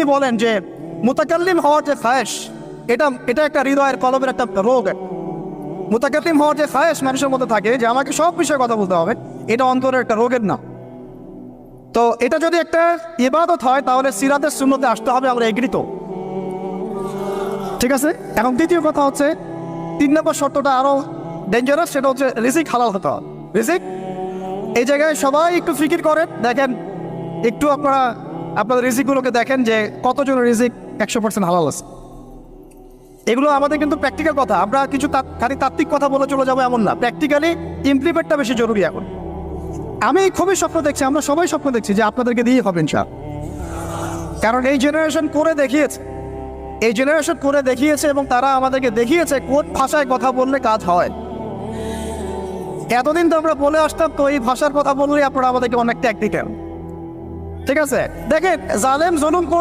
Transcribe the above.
তিনি বলেন যে মুতাকাল্লিম হওয়ার যে খায়েশ, এটা একটা হৃদয়ের কলবের একটা রোগ। মুতাকাল্লিম হওয়ার যে খায়েশ মানুষের মধ্যে থাকে যে আমাকে সব বিষয়ে কথা বলতে হবে, এটা অন্তরের একটা রোগের নাম। তো এটা যদি একটা ইবাদত হয় তাহলে সিরাতের সুন্নতে আসতে হবে, আমরা এগ্রিত। ঠিক আছে। এখন দ্বিতীয় কথা হচ্ছে 3 নম্বর শর্তটা আরো ডেঞ্জারাস, সেটা হচ্ছে রিজিক হালাল হতে হবে। রিজিক, এই জায়গায় সবাই একটু ফিকির করেন, দেখেন একটু আপনারা আপনাদের রিজিকগুলোকে দেখেন যে কতজনের রিজিক 100% হালাল আছে। এগুলো আমাদের কিন্তু প্র্যাকটিক্যাল কথা, আমরা কিছু খালি তাত্ত্বিক কথা বলে চলে যাবো এমন না, প্র্যাকটিক্যালি ইমপ্লিমেন্টটা বেশি জরুরি এখন। আমি খুবই স্বপ্ন দেখছি, আমরা সবাই স্বপ্ন দেখছি যে আপনাদেরকে দিয়ে হবে ইনশাআল্লাহ। কারণ এই জেনারেশন করে দেখিয়েছে, এবং তারা আমাদেরকে দেখিয়েছে কোন ভাষায় কথা বললে কাজ হয়। এতদিন তো আমরা বলে আসতাম, তো এই ভাষার কথা বললে আপনারা আমাদেরকে অনেক ট্যাগ দিতেন। ঠিক আছে, দেখেন জালেম জুলুম